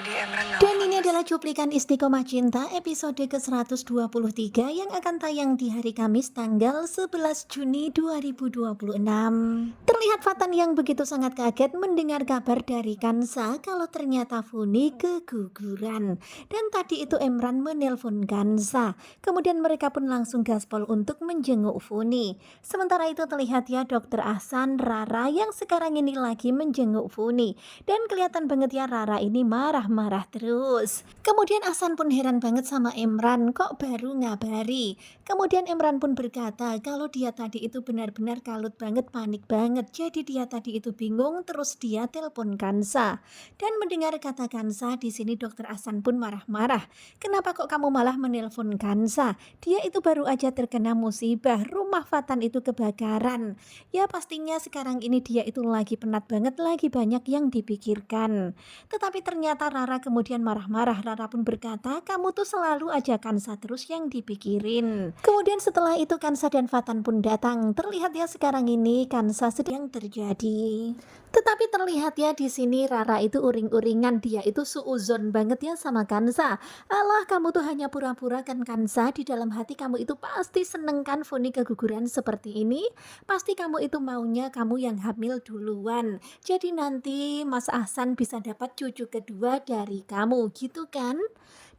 Tadi Emran Dan nelfon ini Mas. adalah cuplikan Istiqomah Cinta episode ke-123 yang akan tayang di hari Kamis tanggal 11 Juni 2026. Terlihat Fatan yang begitu sangat kaget mendengar kabar dari Kansa kalau ternyata Funi keguguran. Dan tadi itu Emran menelpon Kansa. Kemudian mereka pun langsung gaspol untuk menjenguk Funi. Sementara itu terlihat ya Dokter Ahsan Rara yang sekarang ini lagi menjenguk Funi. Dan kelihatan banget ya Rara ini marah-marah terus. Kemudian Ahsan pun heran banget sama Emran, kok baru ngabari. Kemudian Emran pun berkata kalau dia tadi itu benar-benar kalut banget, panik banget. Jadi dia tadi itu bingung, terus dia telepon Kansa. Dan mendengar kata Kansa, di sini Dokter Ahsan pun marah-marah. Kenapa kok kamu malah menelpon Kansa? Dia itu baru aja terkena musibah, rumah Fatan itu kebakaran. Ya pastinya sekarang ini dia itu lagi penat banget, lagi banyak yang dipikirkan. Tetapi ternyata Rara kemudian marah-marah. Rara pun berkata, kamu tuh selalu aja Kansa terus yang dipikirin. Kemudian setelah itu Kansa dan Fatan pun datang. Terlihat ya sekarang ini Kansa sedang terjadi. Tetapi terlihat ya di sini Rara itu uring-uringan, dia itu suuzon banget ya sama Kansa. Alah kamu tuh hanya pura-pura kan Kansa, di dalam hati kamu itu pasti seneng kan Funi keguguran seperti ini. Pasti kamu itu maunya kamu yang hamil duluan. Jadi nanti Mas Ahsan bisa dapat cucu kedua dari kamu, gitu kan?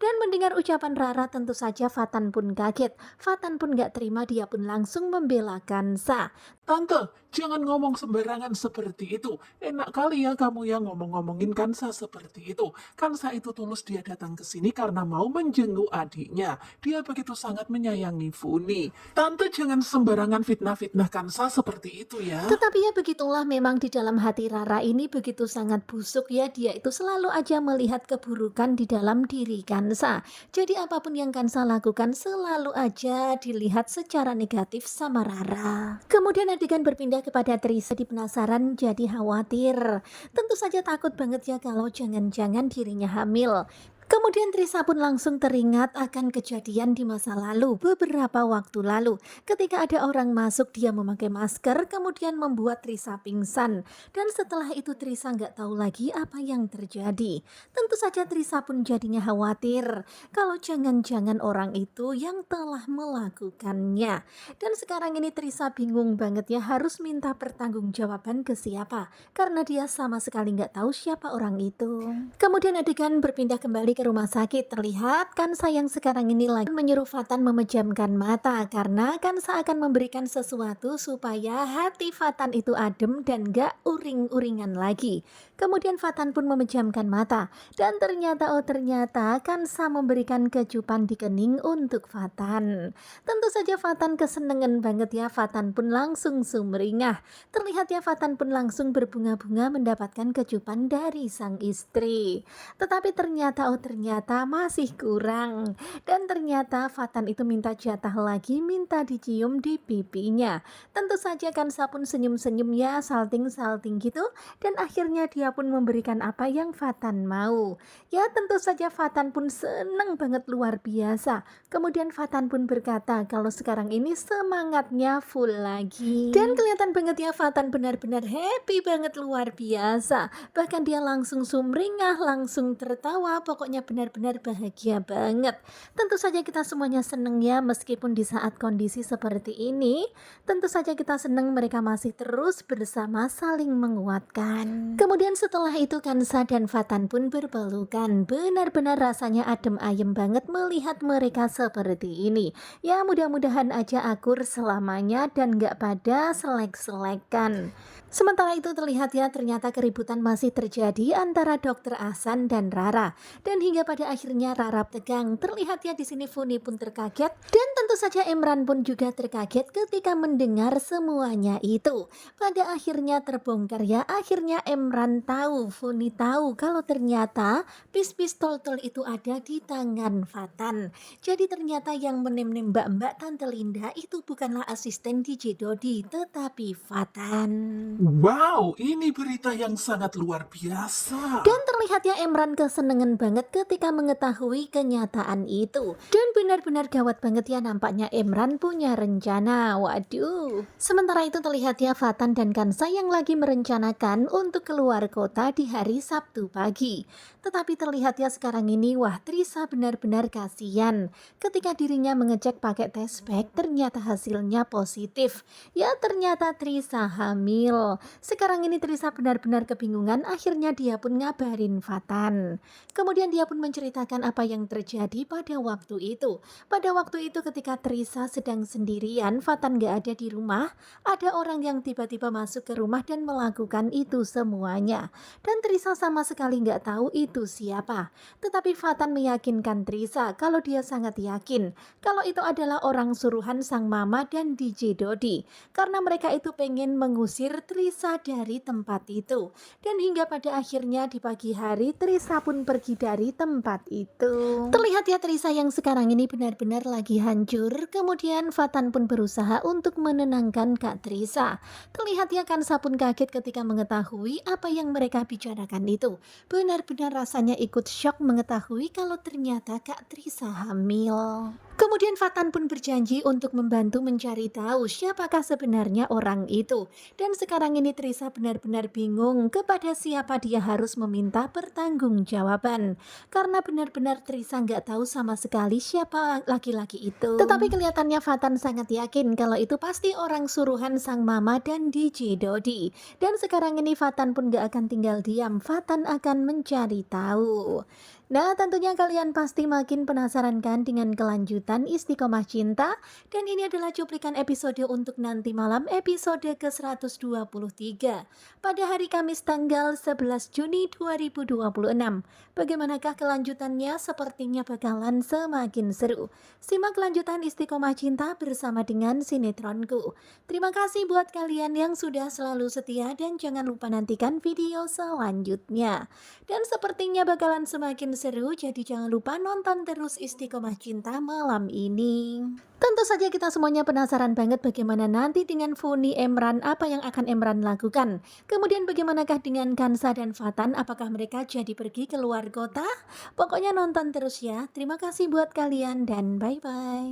Dan mendengar ucapan Rara tentu saja Fatan pun kaget. Fatan pun gak terima, dia pun langsung membela Kansa. Tante, jangan ngomong sembarangan seperti itu. Enak kali ya kamu yang ngomong-ngomongin Kansa seperti itu. Kansa itu tulus dia datang ke sini karena mau menjenguk adiknya. Dia begitu sangat menyayangi Funi. Tante jangan sembarangan fitnah-fitnah Kansa seperti itu ya. Tetapi ya begitulah, memang di dalam hati Rara ini begitu sangat busuk ya. Dia itu selalu aja melihat keburukan di dalam diri Kansa. Jadi apapun yang Kansa lakukan selalu aja dilihat secara negatif sama Rara. Kemudian adegan berpindah kepada Trisa, di penasaran jadi khawatir. Tentu saja takut banget ya kalau jangan-jangan dirinya hamil. Kemudian Trisa pun langsung teringat akan kejadian di masa lalu beberapa waktu lalu. Ketika ada orang masuk dia memakai masker kemudian membuat Trisa pingsan. Dan setelah itu Trisa nggak tahu lagi apa yang terjadi. Tentu saja Trisa pun jadinya khawatir kalau jangan-jangan orang itu yang telah melakukannya. Dan sekarang ini Trisa bingung banget ya harus minta pertanggungjawaban ke siapa. Karena dia sama sekali nggak tahu siapa orang itu. Kemudian adegan berpindah kembali ke rumah sakit. Terlihat Kansa yang sekarang ini lagi menyuruh Fatan memejamkan mata karena Kansa akan memberikan sesuatu supaya hati Fatan itu adem dan gak uring-uringan lagi. Kemudian Fatan pun memejamkan mata dan ternyata Kansa memberikan kecupan di kening untuk Fatan. Tentu saja Fatan kesenangan banget ya. Fatan pun langsung sumringah. Terlihat ya Fatan pun langsung berbunga-bunga mendapatkan kecupan dari sang istri. Tetapi ternyata masih kurang. Dan ternyata Fatan itu minta jatah lagi, minta dicium di pipinya. Tentu saja Kansa pun senyum-senyum ya, salting-salting gitu. Dan akhirnya dia pun memberikan apa yang Fatan mau. Ya tentu saja Fatan pun senang banget luar biasa. Kemudian Fatan pun berkata kalau sekarang ini semangatnya full lagi. Dan kelihatan banget ya Fatan benar-benar happy banget luar biasa. Bahkan dia langsung sumringah, langsung tertawa, pokoknya benar-benar bahagia banget. Tentu saja kita semuanya seneng ya, meskipun di saat kondisi seperti ini, tentu saja kita seneng mereka masih terus bersama saling menguatkan. Kemudian setelah itu Kansa dan Fatan pun berpelukan. Benar-benar rasanya adem ayem banget melihat mereka seperti ini. Ya mudah-mudahan aja akur selamanya dan gak pada selek-selekan. Sementara itu terlihat ya ternyata keributan masih terjadi antara Dokter Ahsan dan Rara. Dan hingga pada akhirnya Rara tegang. Terlihat ya di sini Funi pun terkaget dan tentu saja Emran pun juga terkaget ketika mendengar semuanya itu. Pada akhirnya terbongkar ya. Akhirnya Emran tahu, Funi tahu kalau ternyata pistol itu ada di tangan Fatan. Jadi ternyata yang menem-nem mbak-mbak Tante Linda itu bukanlah asisten DJ Dodi, tetapi Fatan. Wow, ini berita yang sangat luar biasa. Dan terlihat ya Emran kesenangan banget ketika mengetahui kenyataan itu. Dan benar-benar gawat banget ya nampaknya Emran punya rencana. Waduh. Sementara itu terlihat ya Fatan dan Kansa yang lagi merencanakan untuk keluar kota di hari Sabtu pagi. Tetapi terlihat ya sekarang ini, wah Trisa benar-benar kasihan. Ketika dirinya mengecek pakai test pack, ternyata hasilnya positif. Ya ternyata Trisa hamil. Sekarang ini Trisa benar-benar kebingungan, akhirnya dia pun ngabarin Fatan. Kemudian dia pun menceritakan apa yang terjadi pada waktu itu. Pada waktu itu ketika Trisa sedang sendirian, Fatan gak ada di rumah, ada orang yang tiba-tiba masuk ke rumah dan melakukan itu semuanya. Dan Trisa sama sekali nggak tahu itu siapa. Tetapi Fatan meyakinkan Trisa kalau dia sangat yakin kalau itu adalah orang suruhan sang mama dan DJ Dodi. Karena mereka itu pengen mengusir Trisa dari tempat itu. Dan hingga pada akhirnya di pagi hari Trisa pun pergi dari tempat itu. Terlihat ya Trisa yang sekarang ini benar-benar lagi hancur. Kemudian Fatan pun berusaha untuk menenangkan Kak Trisa. Terlihat ya Kansa pun kaget ketika mengetahui apa yang mereka bicarakan itu. Benar-benar rasanya ikut syok mengetahui kalau ternyata Kak Trisa hamil. Kemudian Fatan pun berjanji untuk membantu mencari tahu siapakah sebenarnya orang itu. Dan sekarang ini Trisa benar-benar bingung kepada siapa dia harus meminta pertanggungjawaban. Karena benar-benar Trisa nggak tahu sama sekali siapa laki-laki itu. Tetapi kelihatannya Fatan sangat yakin kalau itu pasti orang suruhan sang mama dan DJ Dodi. Dan sekarang ini Fatan pun gak akan tinggal diam, Fatan akan mencari tahu. Nah tentunya kalian pasti makin penasaran kan dengan kelanjutan Istiqomah Cinta. Dan ini adalah cuplikan episode untuk nanti malam, episode ke-123 pada hari Kamis tanggal 11 Juni 2026. Bagaimanakah kelanjutannya? Sepertinya bakalan semakin seru. Simak kelanjutan Istiqomah Cinta bersama dengan sinetronku. Terima kasih buat kalian yang sudah selalu setia dan jangan lupa nantikan video selanjutnya. Dan sepertinya bakalan semakin seru, jadi jangan lupa nonton terus Istiqomah Cinta malam ini. Tentu saja kita semuanya penasaran banget bagaimana nanti dengan Funi Emran, apa yang akan Emran lakukan. Kemudian bagaimanakah dengan Kansa dan Fatan, apakah mereka jadi pergi keluar kota? Pokoknya nonton terus ya. Terima kasih buat kalian dan bye-bye.